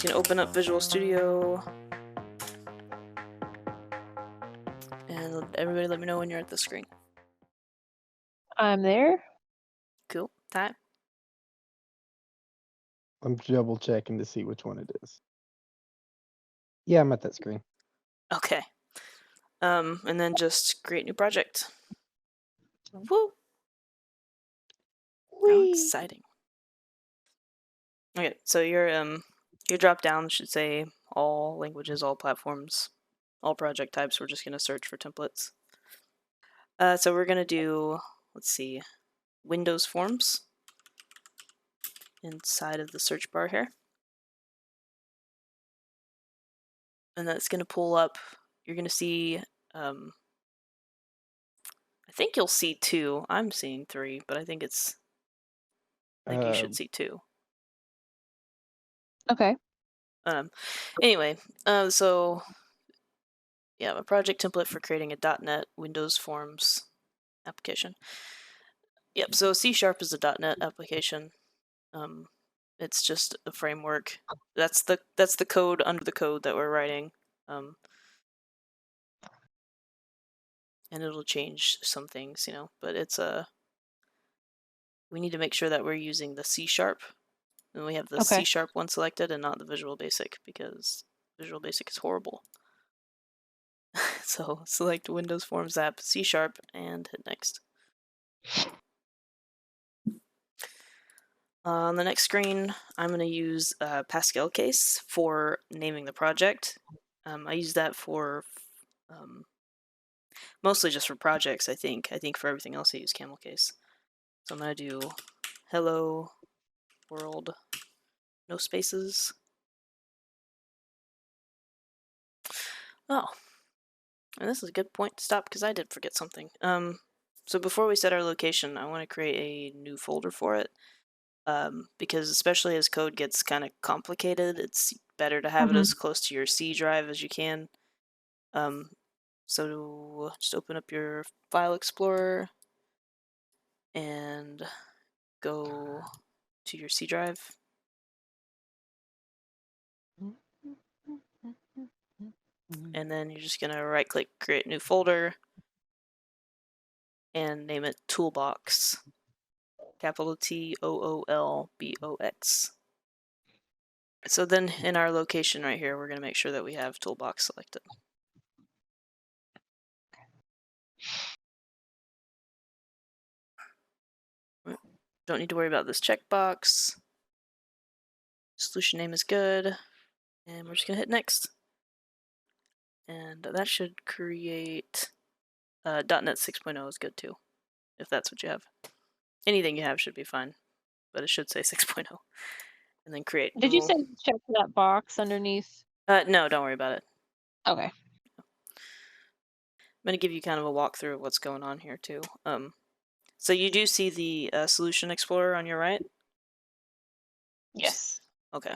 gonna open up Visual Studio, and everybody let me know when you're at the screen. I'm there. Cool. Ty? I'm double checking to see which one it is. Yeah, I'm at that screen. Okay. And then just create new project. Woo! How exciting. Okay, so your drop down should say all languages, all platforms, all project types. We're just gonna search for templates. So we're gonna do, let's see, Windows Forms inside of the search bar here. And that's gonna pull up, you're gonna see, I think you'll see 2. I'm seeing 3, but I think you should see 2. Okay. Anyway, so yeah, a project template for creating a .NET Windows Forms application. Yep, so C# is a .NET application. It's just a framework. That's the code under the code that we're writing. And it'll change some things, but it's we need to make sure that we're using the C#, and we have the Okay. C# one selected and not the Visual Basic, because Visual Basic is horrible. So select Windows Forms app C# and hit next. On the next screen, I'm going to use Pascal case for naming the project. I use that for mostly just for projects, I think. I think for everything else I use camel case. So I'm going to do hello world, no spaces. Oh, and this is a good point to stop because I did forget something. So before we set our location, I want to create a new folder for it. Because especially as code gets kind of complicated, it's better to have it as close to your C drive as you can. So just open up your File Explorer and go to your C drive. And then you're just gonna right-click, create new folder, and name it Toolbox. Capital TOOLBOX. So then in our location right here, we're gonna make sure that we have Toolbox selected. Don't need to worry about this checkbox. Solution name is good. And we're just gonna hit next. And that should create .NET 6.0 is good too, if that's what you have. Anything you have should be fine, but it should say 6.0. And then create. Did you say check that box underneath? No, don't worry about it. Okay. I'm gonna give you kind of a walkthrough of what's going on here too. So you do see the Solution Explorer on your right? Yes. Okay.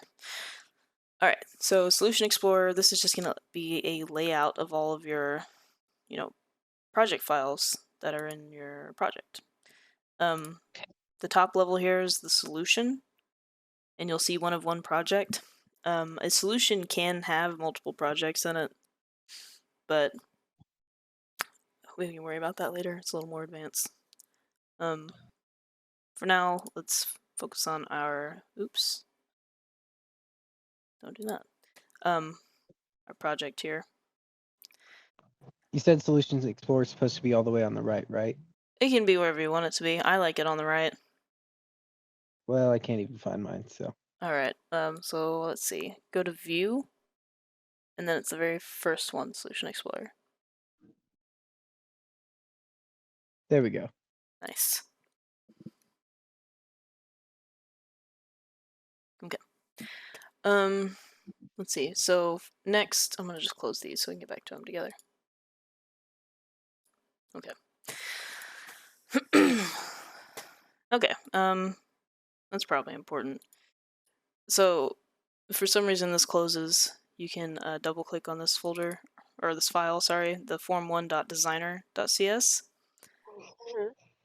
All right. So Solution Explorer, this is just gonna be a layout of all of your, project files that are in your project. The top level here is the solution, and you'll see one of one project. A solution can have multiple projects in it, but we can worry about that later. It's a little more advanced. For now, let's focus on our, oops, don't do that. Our project here. You said Solutions Explorer is supposed to be all the way on the right, right? It can be wherever you want it to be. I like it on the right. Well, I can't even find mine, so. All right. So let's see. Go to View, and then it's the very first one, Solution Explorer. There we go. Nice. Okay. Let's see. So next, I'm gonna just close these so we can get back to them together. Okay. Okay. That's probably important. So, for some reason this closes. You can double click on this folder, or this file, sorry, the form1.designer.cs.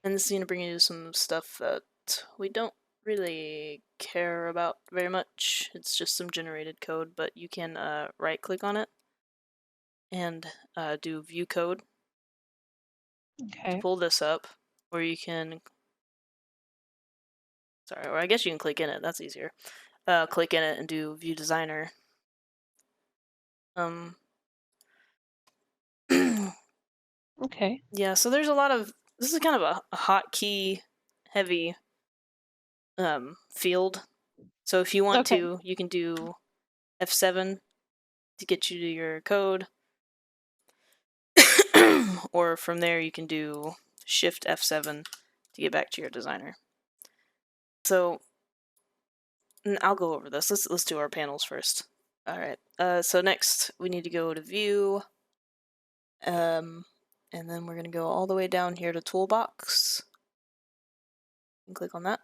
And this is going to bring you to some stuff that we don't really care about very much. It's just some generated code, but you can right click on it and do view code to Okay. pull this up, or you can, sorry, or I guess you can click in it, that's easier. Click in it and do view designer. Um, Okay. yeah, so there's a lot of, this is kind of a hotkey heavy field. So if you want Okay. to, you can do F7 to get you to your code. Or from there you can do Shift F7 to get back to your designer. So I'll go over this. Let's do our panels first. All right. So next we need to go to View, and then we're gonna go all the way down here to Toolbox and click on that.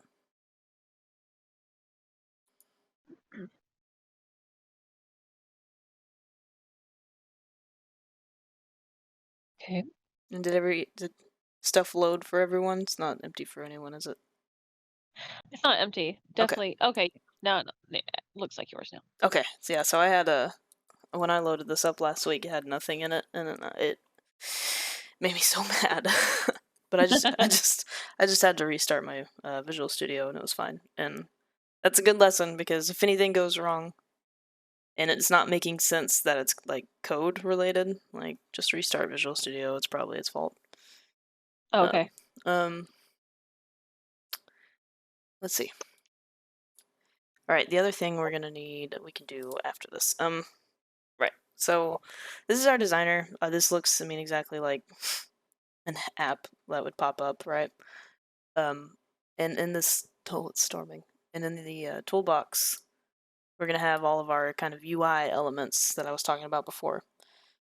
Okay. And did stuff load for everyone? It's not empty for anyone, is it? It's not empty. Okay. Definitely. Okay. No, no. It looks like yours now. Okay. So yeah. So I had when I loaded this up last week, it had nothing in it, and it made me so mad. But I just had to restart my Visual Studio, and it was fine. And that's a good lesson, because if anything goes wrong and it's not making sense that it's like code related, like just restart Visual Studio. It's probably its fault. Okay. Um. Let's see. All right. The other thing we're gonna need, we can do after this. Right. So this is our designer. This looks, I mean, exactly like an app that would pop up, right? And in this, it's storming. And in the toolbox, we're gonna have all of our kind of UI elements that I was talking about before,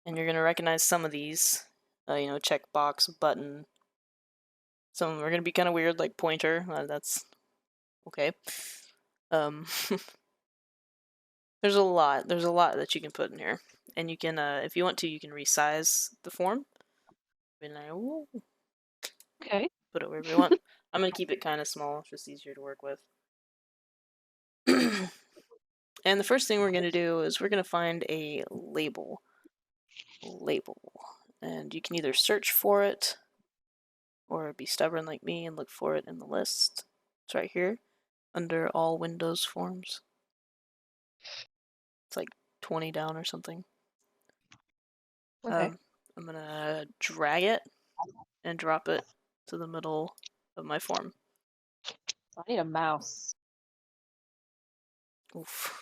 and you're gonna recognize some of these. You know, checkbox, button. Some of them are gonna be kind of weird, like pointer. That's okay. Um, there's a lot. There's a lot that you can put in here, and you can, if you want to, you can resize the form. And Okay. put it wherever you want. I'm gonna keep it kind of small. It's just easier to work with. And the first thing we're gonna do is we're gonna find a label. And you can either search for it or be stubborn like me and look for it in the list. It's right here under all Windows forms. It's like 20 down or something. Okay. I'm gonna drag it and drop it to the middle of my form. I need a mouse. Oof.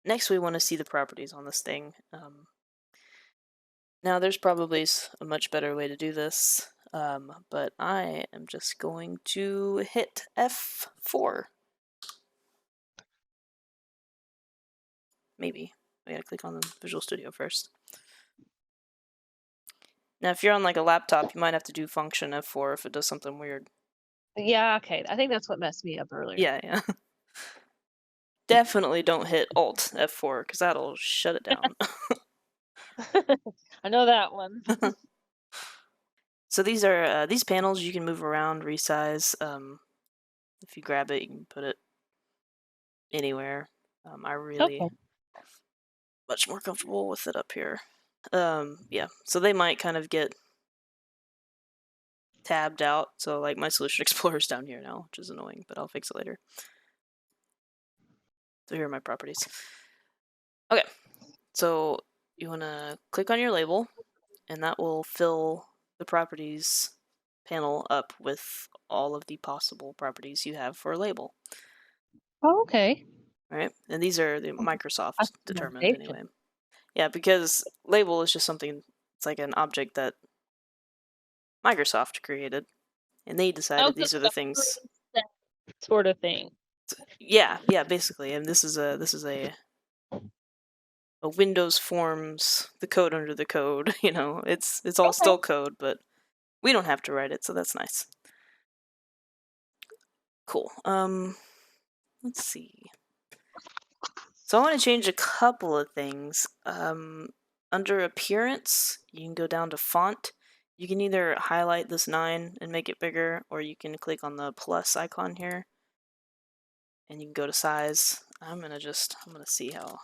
Next, we want to see the properties on this thing. Now, there's probably a much better way to do this, but I am just going to hit F4. Maybe. I gotta click on the Visual Studio first. Now, if you're on like a laptop, you might have to do function F4 if it does something weird. Yeah. Okay. I think that's what messed me up earlier. Yeah. Definitely don't hit Alt F4, because that'll shut it down. I know that one. So these are these panels you can move around, resize. If you grab it, you can put it anywhere. I really Okay. much more comfortable with it up here. Yeah. So they might kind of get tabbed out. So like my Solution Explorer's down here now, which is annoying, but I'll fix it later. So here are my properties. Okay. So you want to click on your label, and that will fill the properties panel up with all of the possible properties you have for a label. Oh, okay. All right. And these are the Microsoft determined Customization. anyway. Yeah, because label is just something, it's like an object that Microsoft created, and they decided Oh, these are the things. that sort of thing. Yeah, basically. And this is a Windows Forms, the code under the code. You know, it's all Okay. still code, but we don't have to write it, so that's nice. Cool. Let's see. So I want to change a couple of things. Under appearance, you can go down to font, you can either highlight this 9 and make it bigger, or you can click on the plus icon here, and you can go to size. I'm gonna see how.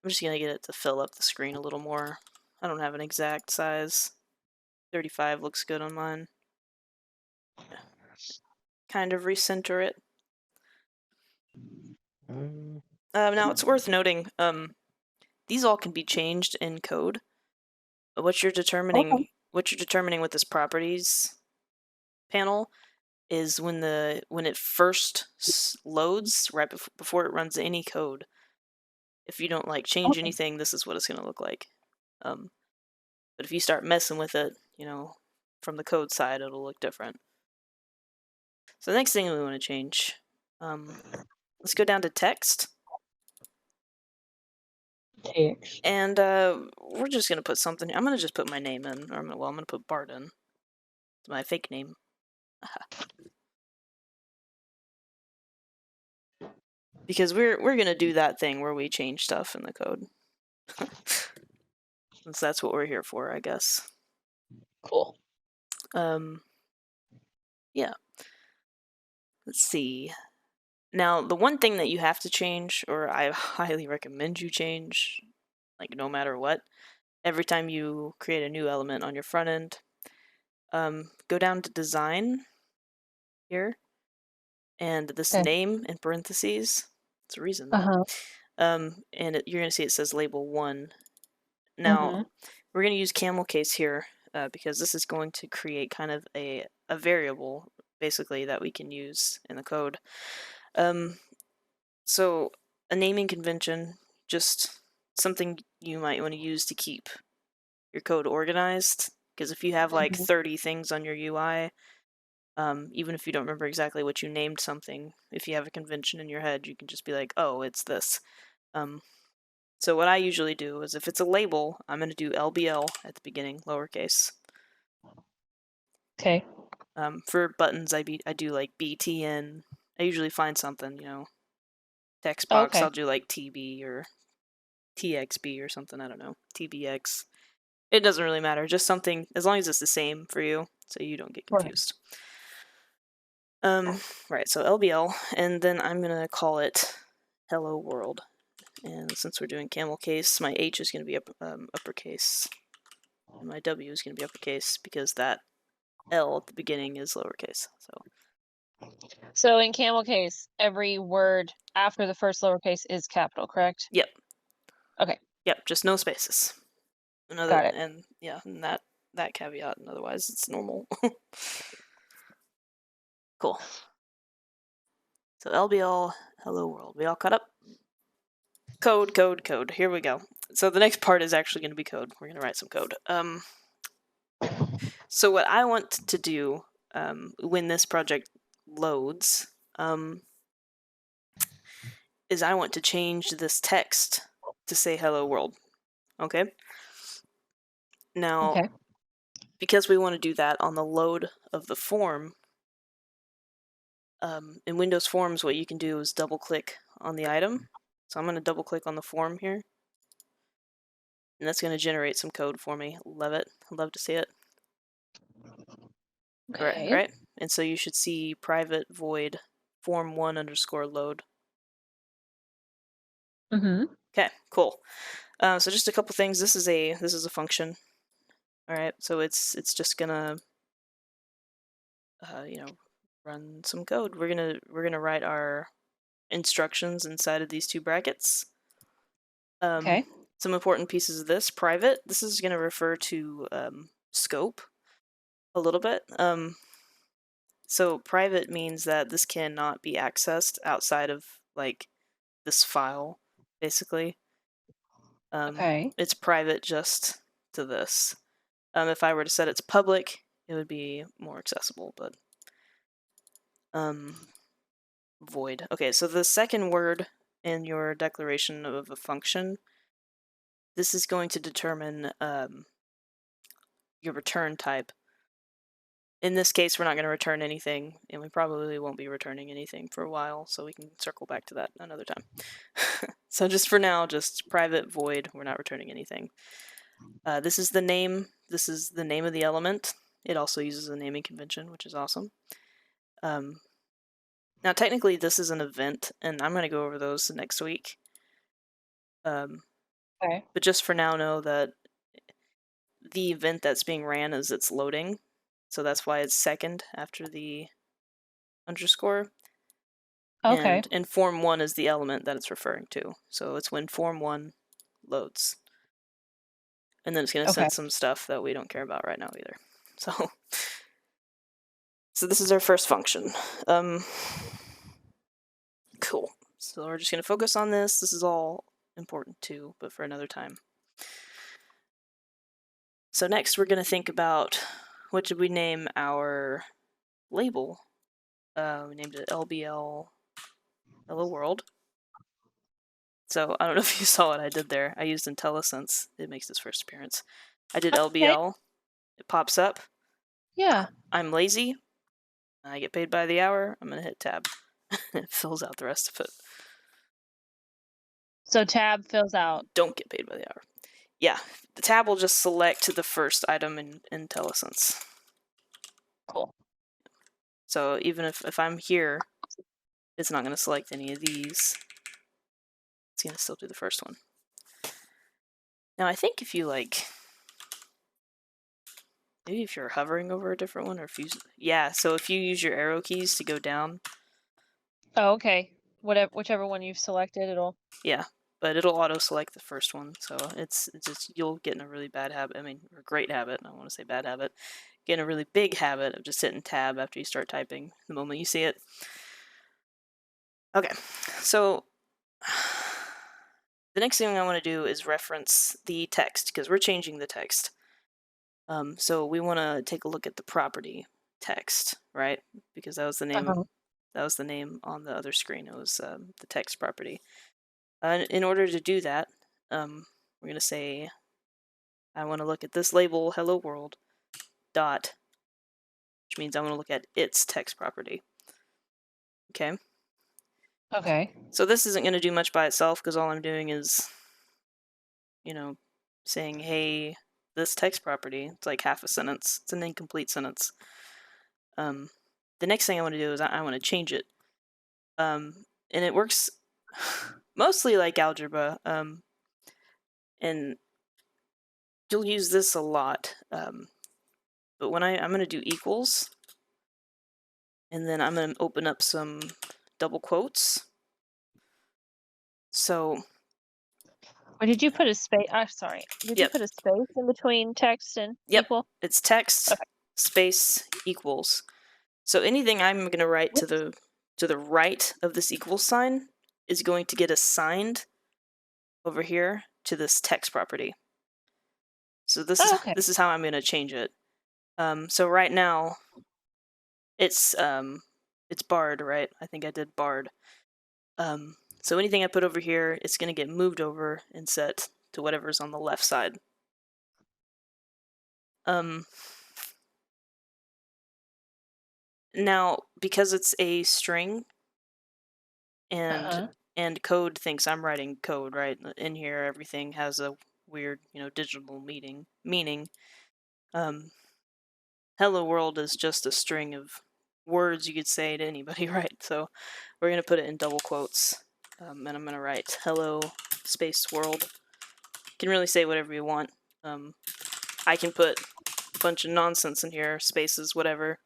I'm just gonna get it to fill up the screen a little more. I don't have an exact size. 35 looks good on mine. Kind of recenter it. Now it's worth noting, these all can be changed in code. What you're determining, Okay. with this properties panel is when it first loads, right before it runs any code. If you don't like change Okay. anything, this is what it's gonna look like. But if you start messing with it, from the code side, it'll look different. So the next thing we want to change, let's go down to text. Text. And we're just gonna put something. I'm gonna just put my name in, or I'm gonna put Bart in. It's my fake name. Because we're gonna do that thing where we change stuff in the code. Since that's what we're here for, I guess. Cool. Yeah. Let's see. Now, the one thing that you have to change, or I highly recommend you change, like no matter what, every time you create a new element on your front end, go down to design here, and this Okay. name in parentheses. It's a reason. Uh-huh. And you're gonna see it says label 1. Now, we're gonna use camel case here because this is going to create kind of a variable, basically, that we can use in the code. So a naming convention, just something you might want to use to keep your code organized. Because if you have like 30 things on your UI, even if you don't remember exactly what you named something, if you have a convention in your head, you can just be like, oh, it's this. So what I usually do is if it's a label, I'm going to do LBL at the beginning, lowercase. Okay. For buttons, I do like BTN. I usually find something, text box, Okay. I'll do like TB or TXB or something, I don't know, TBX. It doesn't really matter, just something, as long as it's the same for you, so you don't get confused. Right, so LBL, and then I'm gonna call it Hello World. And since we're doing camel case, my H is gonna be uppercase, and my W is gonna be uppercase because that L at the beginning is lowercase. So in camel case, every word after the first lowercase is capital, correct? Yep. Okay. Yep, just no spaces. Got it. And that caveat, and otherwise it's normal. Cool. So LBL, hello world. We all caught up? Code, code, code. Here we go. So the next part is actually going to be code. We're going to write some code. So what I want to do when this project loads is I want to change this text to say hello world. Okay? Now, Okay. because we want to do that on the load of the form, in Windows Forms, what you can do is double click on the item. So I'm going to double click on the form here. And that's going to generate some code for me. Love it. Love to see it. Okay. Right. And so you should see private void form1 underscore load. Okay, cool. So just a couple things. This is a function. All right. So it's just gonna run some code. We're gonna write our instructions inside of these two brackets. Okay. Some important pieces of this. Private. This is gonna refer to scope a little bit. So private means that this cannot be accessed outside of like this file, basically. Okay. It's private just to this. If I were to set it to public, it would be more accessible, but void. Okay, so the second word in your declaration of a function, this is going to determine your return type. In this case, we're not going to return anything, and we probably won't be returning anything for a while, so we can circle back to that another time. So just for now, just private void, we're not returning anything. This is the name. This is the name of the element. It also uses a naming convention, which is awesome. Now, technically, this is an event, and I'm going to go over those next week. Okay. But just for now, know that the event that's being ran is it's loading. So that's why it's second after the underscore. Okay. And in form 1 is the element that it's referring to. So it's when form 1 loads. And then it's going to Okay. send some stuff that we don't care about right now either. So this is our first function. Cool. So we're just going to focus on this. This is all important too, but for another time. So next we're going to think about what did we name our label. We named it LBL Hello World. So I don't know if you saw what I did there. I used IntelliSense. It makes its first appearance. I did LBL. It pops up. Yeah. I'm lazy. I get paid by the hour. I'm going to hit tab. It fills out the rest of it. So tab fills out. Don't get paid by the hour. Yeah, the tab will just select the first item in IntelliSense. Cool. So even if I'm here, it's not going to select any of these. It's going to still do the first one. Now I think if you maybe if you're hovering over a different one, or if you, so if you use your arrow keys to go down. Oh, okay. Whichever one you've selected, it'll. Yeah, but it'll auto-select the first one, so it's just, you'll get in a really bad habit, or great habit, I don't want to say bad habit, get in a really big habit of just hitting tab after you start typing the moment you see it. Okay, so the next thing I want to do is reference the text, because we're changing the text. So we want to take a look at the property text, right? Because that was the name. That was the name on the other screen. It was the text property. In order to do that, we're going to say, I want to look at this label, hello world, dot, which means I want to look at its text property. Okay? Okay. So this isn't going to do much by itself, because all I'm doing is, saying, hey, this text property. It's like half a sentence. It's an incomplete sentence. The next thing I want to do is I want to change it. And it works mostly like algebra. And you'll use this a lot. But when I'm going to do equals, and then I'm going to open up some double quotes. So. Or did you put a space? Sorry. Did you put a space in between text and equal? It's text space equals. So anything I'm going to write to the right of this equals sign is going to get assigned over here to this text property. So this is how I'm going to change it. So right now it's barred, right? I think I did barred. So anything I put over here, it's going to get moved over and set to whatever's on the left side. Now, because it's a string, and code thinks I'm writing code, right? In here, everything has a weird, digital meaning. Hello world is just a string of words you could say to anybody, right? So we're going to put it in double quotes, and I'm going to write hello space world. You can really say whatever you want. I can put a bunch of nonsense in here, spaces, whatever,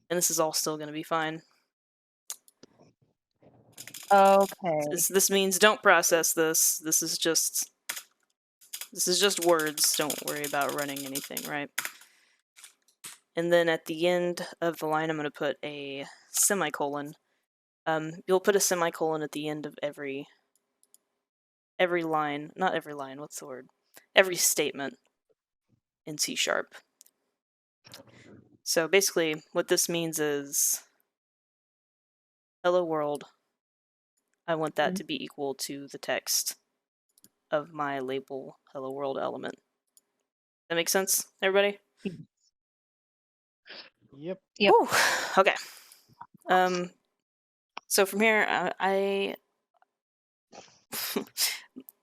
and this is all still going to be fine. Okay. This means don't process this. This is just words. Don't worry about running anything, right? And then at the end of the line, I'm going to put a semicolon. You'll put a semicolon at the end of every line. Not every line, what's the word? Every statement in C#. So basically, what this means is, hello world, I want that to be equal to the text of my label hello world element. That makes sense, everybody? Yep. Whew. Okay. So from here, I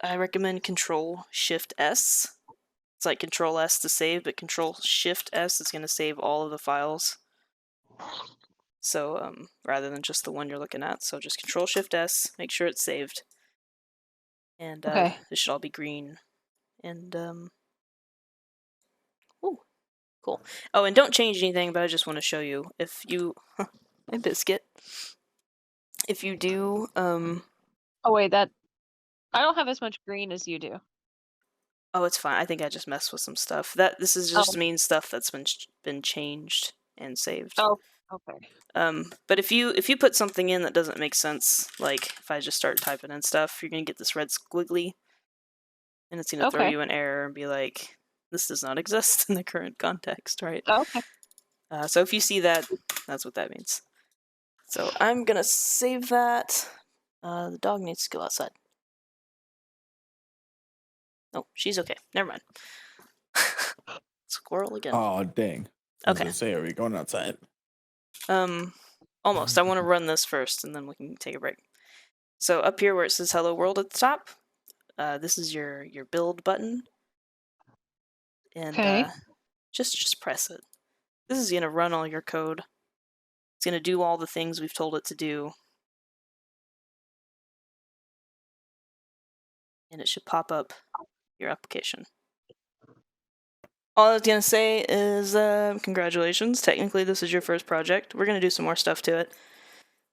recommend Control Shift S It's like Control S to save, but Control Shift S is going to save all of the files. So rather than just the one you're looking at, so just Control Shift S, make sure it's saved, and Okay. this should all be green. And ooh, cool. Oh, and don't change anything, but I just want to show you if you, my biscuit. If you do, Oh wait, that I don't have as much green as you do. oh, it's fine. I think I just messed with some stuff. This is just mean stuff that's been changed and saved. Oh, okay. But if you put something in that doesn't make sense, like if I just start typing in stuff, you're gonna get this red squiggly, and it's gonna throw Okay. you an error and be like, "This does not exist in the current context," right? Okay. So if you see that, that's what that means. So I'm gonna save that. The dog needs to go outside. Oh, she's okay. Never mind. Squirrel again. Oh dang. I was Okay. gonna say, are we going outside? Almost. I want to run this first, and then we can take a break. So up here where it says "Hello World" at the top, this is your build button, and Okay. just press it. This is gonna run all your code. It's gonna do all the things we've told it to do, and it should pop up your application. All I was gonna say is congratulations. Technically, this is your first project. We're gonna do some more stuff to it,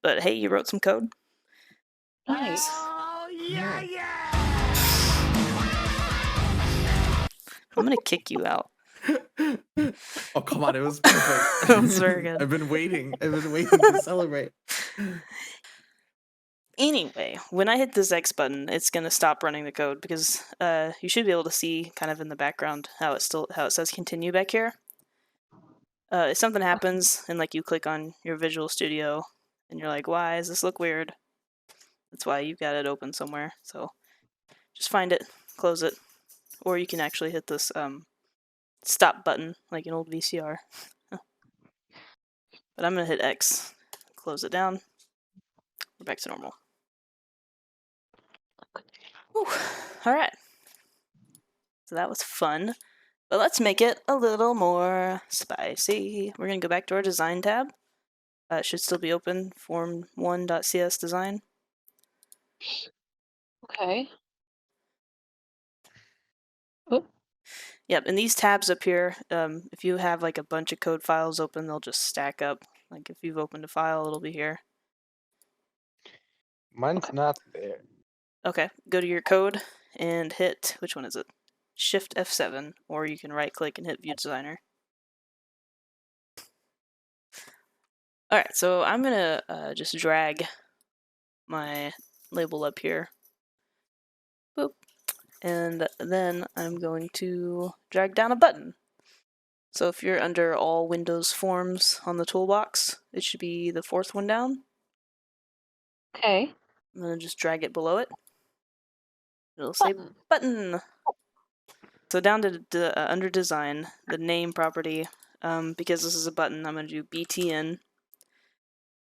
but hey, you wrote some code. Nice. Oh yeah. I'm gonna kick you out. Oh come on, it was perfect. That was very good. I've been waiting to celebrate. Anyway, when I hit this X button, it's gonna stop running the code because you should be able to see kind of in the background how it says continue back here. If something happens and like you click on your Visual Studio and you're like, why does this look weird? That's why you've got it open somewhere. So just find it, close it, or you can actually hit this stop button like an old VCR. But I'm gonna hit X, close it down. We're back to normal. Whew. All right. So that was fun. But let's make it a little more spicy. We're going to go back to our design tab. It should still be open, form1.cs design. Okay. Oh, Yep, and these tabs up here, if you have like a bunch of code files open, they'll just stack up. Like if you've opened a file, it'll be here. Mine's not there. Okay, go to your code and hit, which one is it? Shift F7, or you can right click and hit View Designer. Alright, so I'm going to just drag my label up here. Boop. And then I'm going to drag down a button. So if you're under all Windows forms on the toolbox, it should be the fourth one down. okay. I'm going to just drag it below it. It'll say button. So down to under design, the name property, because this is a button, I'm going to do btn.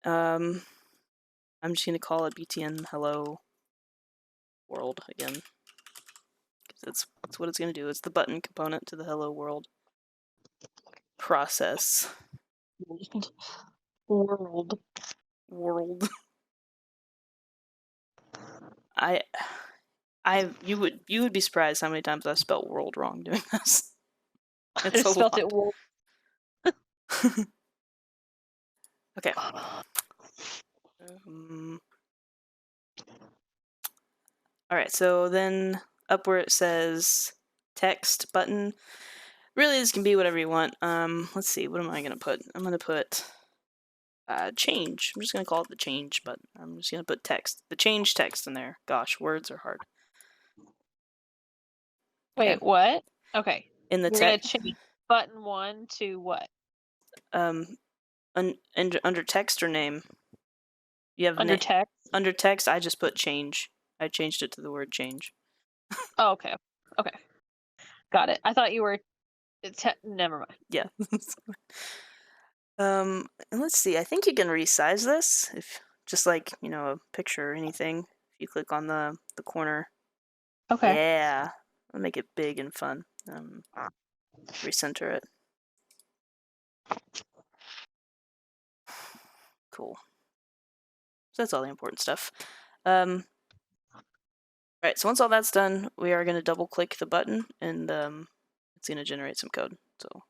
I'm just going to call it btn hello world again. That's what it's going to do. It's the button component to the hello world process. World. You would be surprised how many times I've spelled world wrong doing this. I It's just a spelled lot. it world. Okay. Alright, so then up where it says text button, really this can be whatever you want. Let's see, what am I gonna put? I'm gonna put change. I'm just gonna call it the change button. I'm just gonna put text. The change text in there. Gosh, words are hard. Wait, Okay. what? Okay. In the You're gonna text, change button 1 to what? under text or name. You have Under text? Under text, I just put change. I changed it to the word change. Oh, okay. Okay. Got it. I thought you were never mind. Yeah. And let's see. I think you can resize this if just like, a picture or anything. If you click on the corner. Okay. Yeah. I'll make it big and fun. Recenter it. Cool. So that's all the important stuff. Alright, so once all that's done, we are going to double click the button and it's going to generate some code. So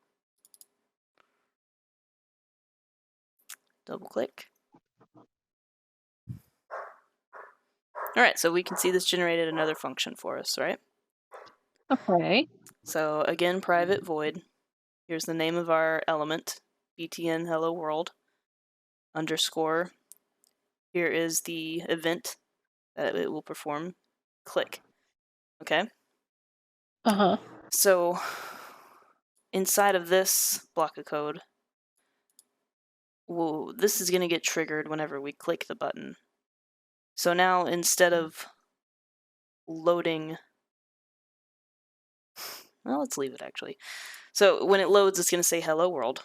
double click. Alright, so we can see this generated another function for us, right? Okay. So again, private void. Here's the name of our element, btn hello world underscore. Here is the event that it will perform. Click. Okay? Uh-huh. So inside of this block of code, this is going to get triggered whenever we click the button. So now instead of loading, well, let's leave it actually. So when it loads, it's going to say hello world.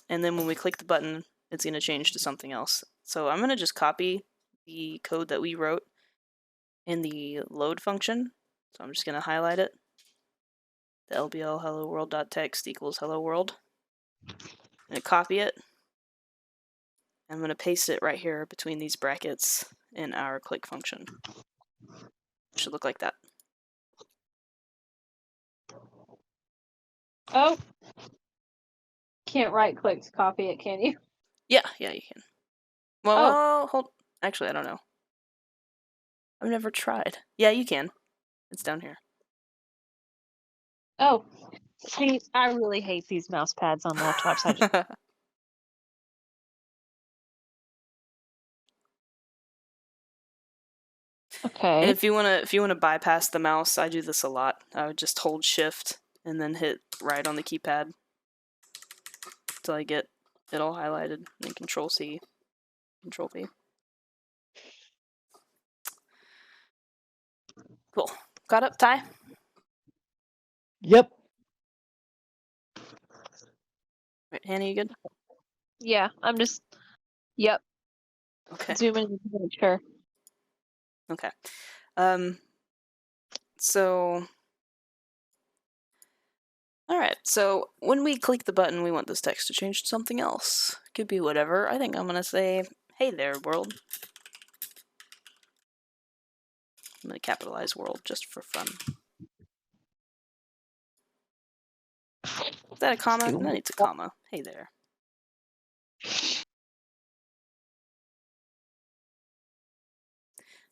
And then when we click the button, it's going to change to something else. So I'm going to just copy the code that we wrote in the load function. So I'm just going to highlight it. The lbl hello world.text equals hello world. I'm going to copy it. I'm going to paste it right here between these brackets in our click function. It should look like that. Oh. Can't right click to copy it, can you? Yeah, you can. Well, Oh. well, hold. Actually, I don't know. I've never tried. Yeah, you can. It's down here. Oh. See, I really hate these mouse pads on laptops. I just And okay. if you wanna bypass the mouse, I do this a lot. I would just hold Shift and then hit right on the keypad until I get it all highlighted, and then Control C, Control V. Cool. Got up, Ty? Yep. Right, Hannah, you good? Yeah, I'm just yep. Okay. Zooming in to make sure. Okay. So alright, so when we click the button, we want this text to change to something else. Could be whatever. I think I'm gonna say, hey there, world. I'm gonna capitalize world just for fun. Is that a comma? That needs a comma. Hey there.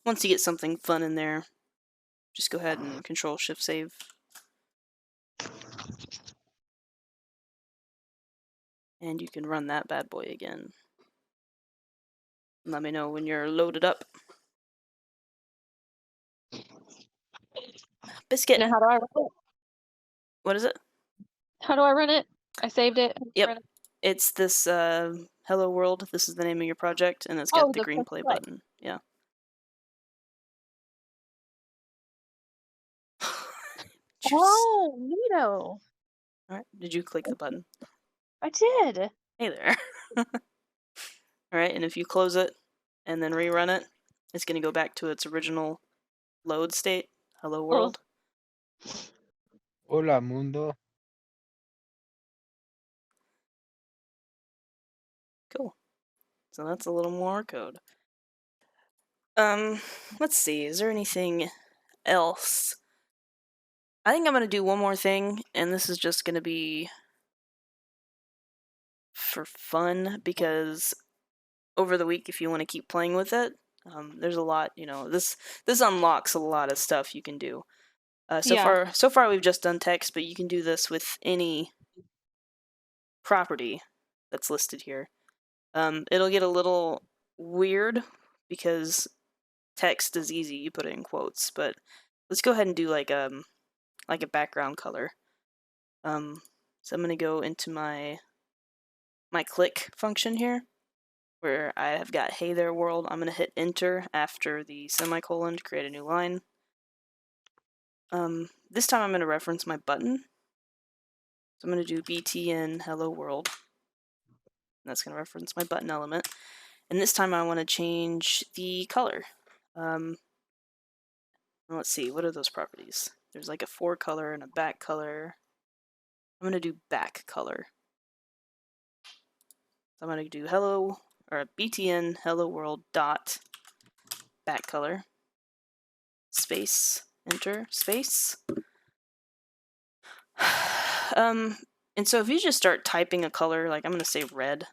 Once you get something fun in there, just go ahead and Control Shift Save. And you can run that bad boy again. Let me know when you're loaded up. Biscuit. Now how do I run it? What is it? How do I run it? I saved it. Yep. It's this Hello World. This is the name of your project, and it's got Oh, the green press play play. button. Yeah. Oh, neato. Alright, did you click the button? I did. Hey there. Alright, and if you close it and then rerun it, it's going to go back to its original load state. Hello world. Hola, mundo. Cool. So that's a little more code. Let's see. Is there anything else? I think I'm going to do one more thing, and this is just going to be for fun, because over the week, if you want to keep playing with it, there's a lot, this unlocks a lot of stuff you can do. So far we've just done text, but you can do this with any property that's listed here. It'll get a little weird because text is easy, you put it in quotes, but let's go ahead and do like a background color. So I'm gonna go into my click function here, where I have got hey there world. I'm gonna hit enter after the semicolon to create a new line. This time I'm gonna reference my button. So I'm gonna do btn hello world. That's gonna reference my button element. And this time I want to change the color. Let's see, what are those properties? there's like a fore color and a back color. I'm gonna do back color. So I'm gonna do hello or btn hello world dot back color space enter space. And so if you just start typing a color, like I'm gonna say red,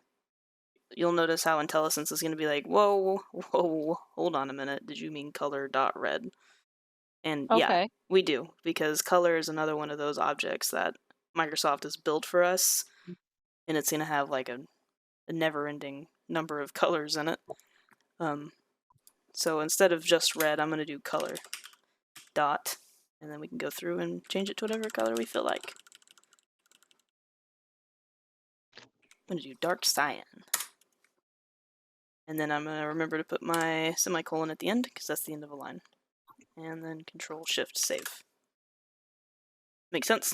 you'll notice how IntelliSense is gonna be like, whoa, hold on a minute, did you mean color dot red? And yeah, Okay. we do, because color is another one of those objects that Microsoft has built for us, and it's gonna have like a never-ending number of colors in it. So instead of just red, I'm gonna do color dot, and then we can go through and change it to whatever color we feel like. I'm gonna do dark cyan. And then I'm gonna remember to put my semicolon at the end, because that's the end of a line. And then Control Shift Save. Make sense?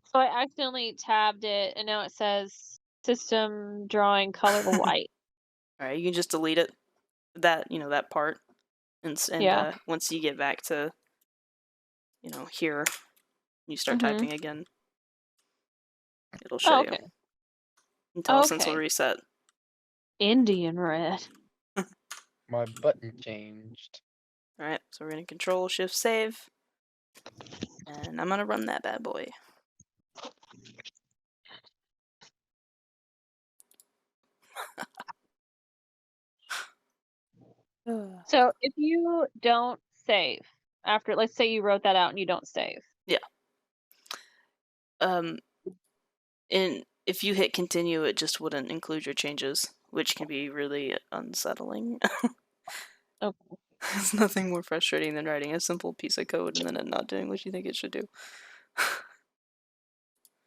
So I accidentally tabbed it, and now it says system drawing color white. Alright, you can just delete it. That, that part. And Yeah. once you get back to, here, you start typing again, it'll show okay. you. IntelliSense will Okay. reset. Indian red. My button changed. Alright, so we're gonna Control Shift Save. And I'm gonna run that bad boy. So if you don't save after, let's say you wrote that out and you don't save. Yeah. And if you hit continue, it just wouldn't include your changes, which can be really unsettling. Okay. There's nothing more frustrating than writing a simple piece of code and then it not doing what you think it should do.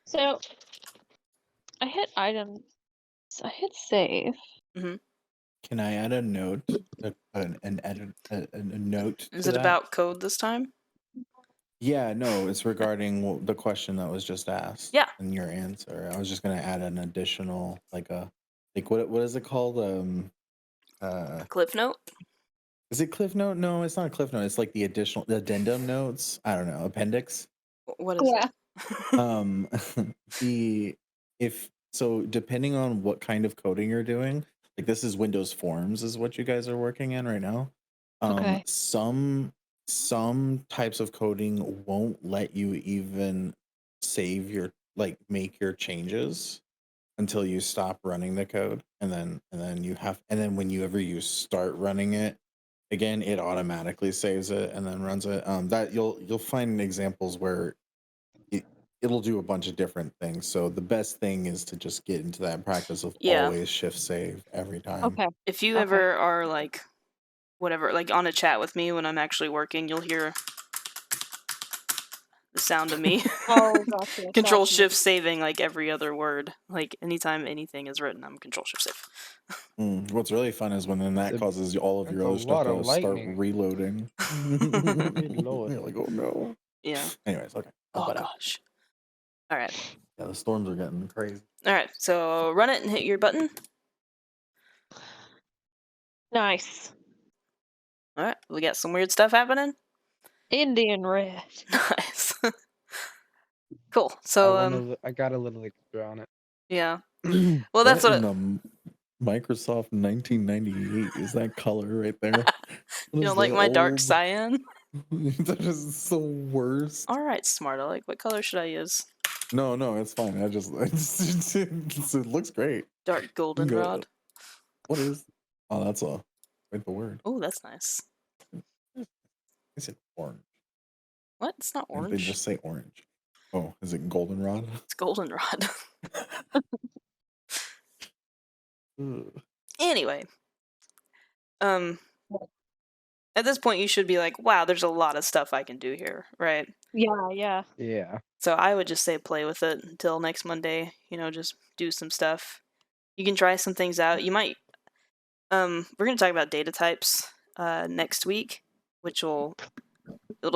So I hit items. I hit save. Can I add a note? An edit, a note Is to it that? about code this time? Yeah, no, it's regarding the question that was just asked. Yeah. And your answer. I was just gonna add an additional, like what is it called? Cliff note? Is it Cliff Note? No, it's not a Cliff Note. It's like the addendum notes. I don't know, appendix. What is it? Depending on what kind of coding you're doing, like this is Windows Forms is what you guys are working in right now. Okay. Some types of coding won't let you even save make your changes until you stop running the code, and then whenever you start running it again, it automatically saves it and then runs it. That you'll find examples where it'll do a bunch of different things. So the best thing is to just get into that practice of always shift save every time. Okay. If you ever are like, whatever, like on a chat with me when I'm actually working, you'll hear the sound of me. Oh, gotcha. Control Gotcha. Shift saving like every other word. Like anytime anything is written, I'm Control Shift save. What's really fun is when then that causes all of your other stuff to start reloading. Lord. You're like, oh no. Yeah. Anyways, okay. Oh gosh. All right. Yeah, the storms are getting crazy. All right. So run it and hit your button. Nice. All right. We got some weird stuff happening. Indian red. Nice. Cool. So I got a little extra on it. yeah. Well, that's what. Microsoft 1998 is that color right there. You don't like my dark cyan? That is the worst. All right, smart Alec. What color should I use? No, it's fine. It looks great. Dark goldenrod. What is? Oh, that's write the word. Oh, that's nice. I said orange. What? It's not orange. They just say orange. Oh, is it goldenrod? It's goldenrod. Anyway, at this point, you should be like, wow, there's a lot of stuff I can do here, right? Yeah. So I would just say play with it until next Monday. Just do some stuff. You can try some things out. You might. We're going to talk about data types next week, which it'll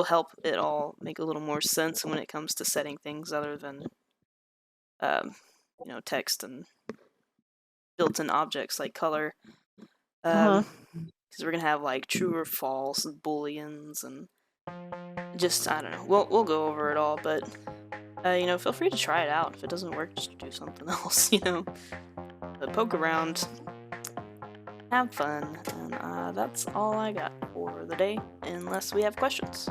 help it all make a little more sense when it comes to setting things other than text and built-in objects like color. Because we're gonna have like true or false, booleans, and just, I don't know, we'll go over it all, but you know, feel free to try it out. If it doesn't work, just do something else, you know. But poke around, have fun, and that's all I got for the day, unless we have questions.